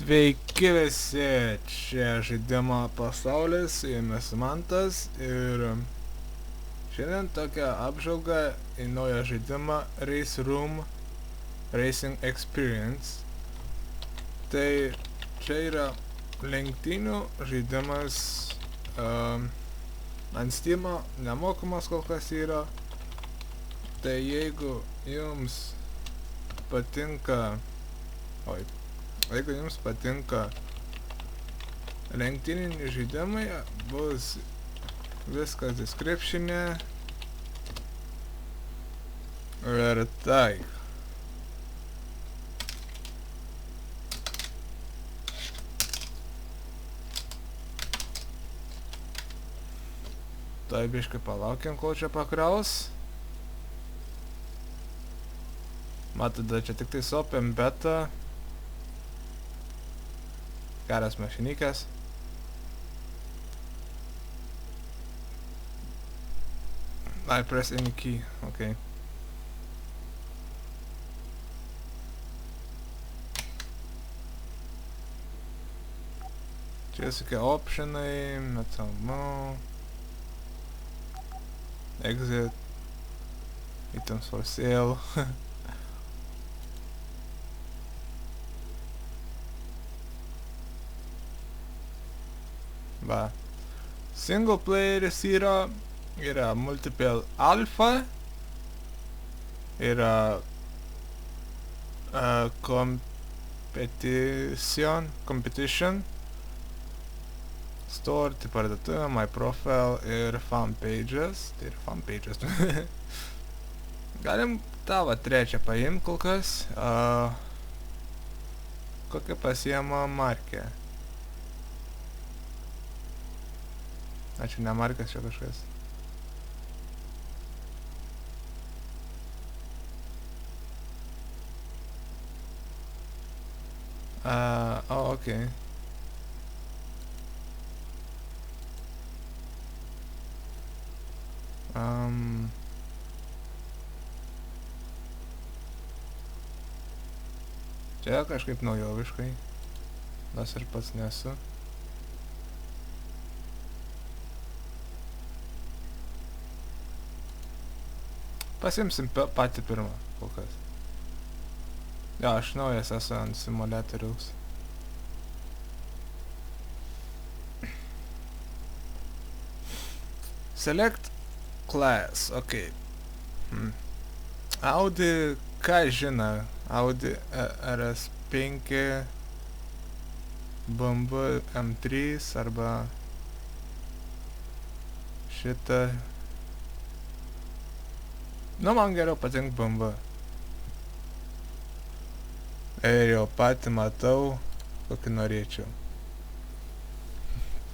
Sveiki visi, čia žaidimo pasaulis, su jumis Mantas ir šiandien tokia apžvalga į naują žaidimą Race Room Racing Experience. Tai čia yra lenktynių žaidimas, ant Steam'o nemokamas kol kas yra. Tai jeigu jums patinka, jeigu jums patinka lenktyniniai žaidimai, bus viskas description'e ir tai. Tai biškai palaukiam, kol čia pakraus. Matote, čia tik tai open beta. Geras mašinykas. I press any key, okay. Čia visokie optionai, metamu, exit, items for sale. Va. Single playeris yra multiple alpha, yra competition, store, tai parduotuvė, my profile ir fan pages. Tai ir fan pages. Galim tą va trečią paimti kol kas. Kokią pasiema markę? Čia ne markas, čia kažkas. Okay. Čia kažkaip naujoviškai, nors ir pats nesu. Pasimsim patį pirmą, kol kas. Jo, aš naujas esu ant simuliatoriaus. Select class, ok. Audi, ką žina? Audi RS5, BMW M3 arba šitą. Nu, man geriau patink BMW. Ir jau patį matau, kokį norėčiau.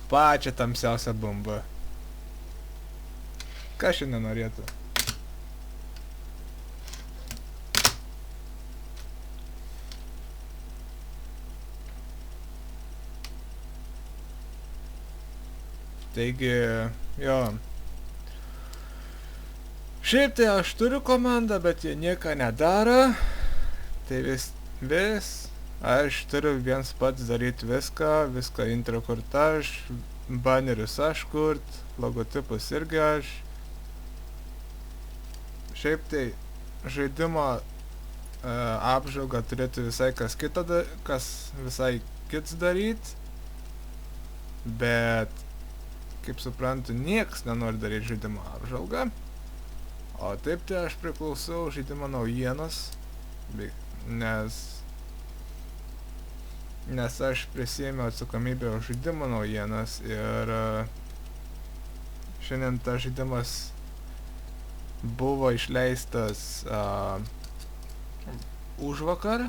Pačią tamsiausią BMW. Ką šiandien norėtų? Taigi, jo. Šiaip tai aš turiu komandą, bet jie nieko nedaro. Tai vis aš turiu viens pats daryti viską intro kurt aš, banerius aš kurt, logotipus irgi aš. Šiaip tai žaidimo apžvalgą turėtų visai kas visai kits daryt. Bet, kaip suprantu, nieks nenori daryti žaidimo apžvalgą. O taip tai aš priklausau žaidimo naujienos, nes aš prisėmiau atsakomybę už žaidimo naujienas ir šiandien tas žaidimas buvo išleistas užvakar,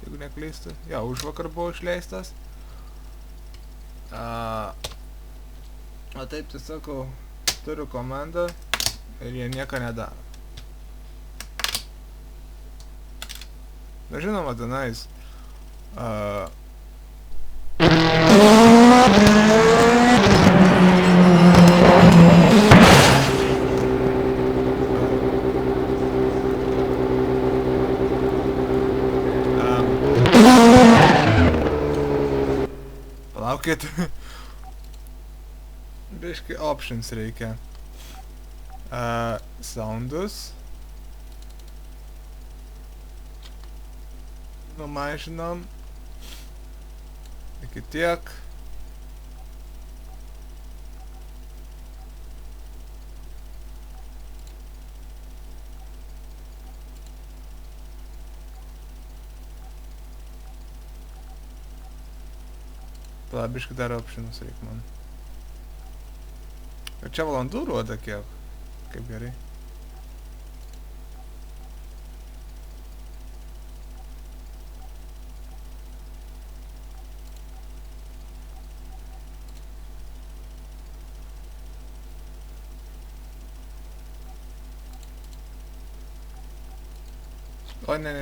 jeigu neklystu. Jo, užvakar buvo išleistas. O taip tai sakau, turiu komandą. Ir jie nieko nedaro. Na žinoma, tenais. palaukit. Biški options reikia. Soundus. Numažinom. Iki tiek. Biškai dar optionus reik man. Ir čia valandų rodo kiek. Kaip gerai. O, ne.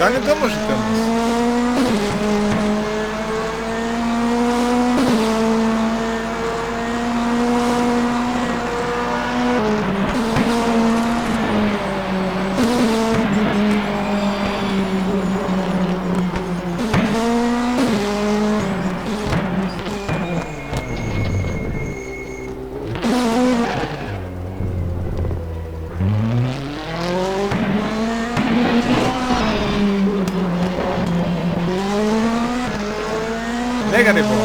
Gan įdomus žaidimas. Negerai buvo.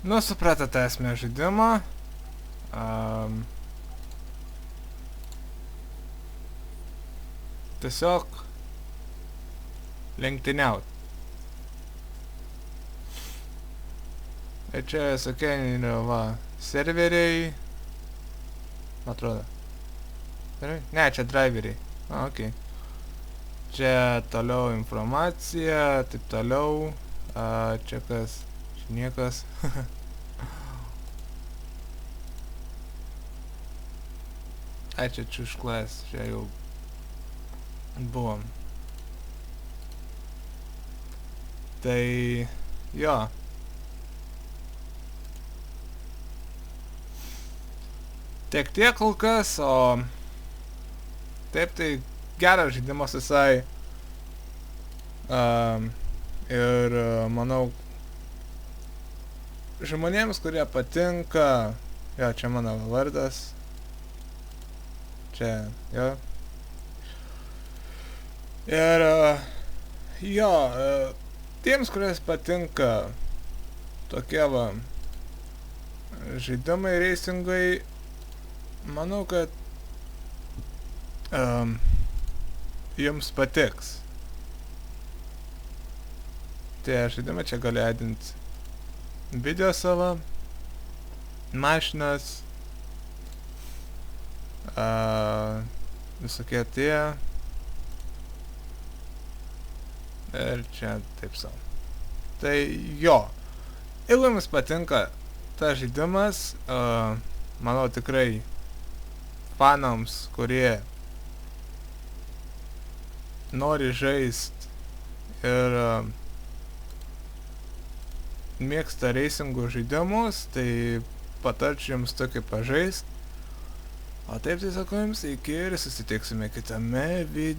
Nu, supratote esmę žaidimo. Tiesiog lenktyniaut. Ir čia visokie yra, va, serveriai. Atrodo. Ne, čia driveriai. Okei. Čia toliau informacija, taip toliau. Čia kas? Čia niekas. Čia čiušklas, čia jau buvom. Tai jo. Tiek kol kas, o taip tai geras žaidimas visai. Ir manau, žmonėms, kurie patinka, jo, čia mano vardas. Čia, jo, Ir jo, tiems, kurias patinka tokie va žaidimai, reisingai, manau, kad jums patiks. Tai žaidimą čia gali adinti video savo, mašinas, visokie tie. Ir čia taip savo. Tai jo, jeigu jums patinka tas žaidimas, manau tikrai fanams, kurie nori žaist ir mėgsta reisingų žaidimus, tai patarčiau jums tokį pažaist. O taip tai sakau jums iki ir susitiksime kitame video.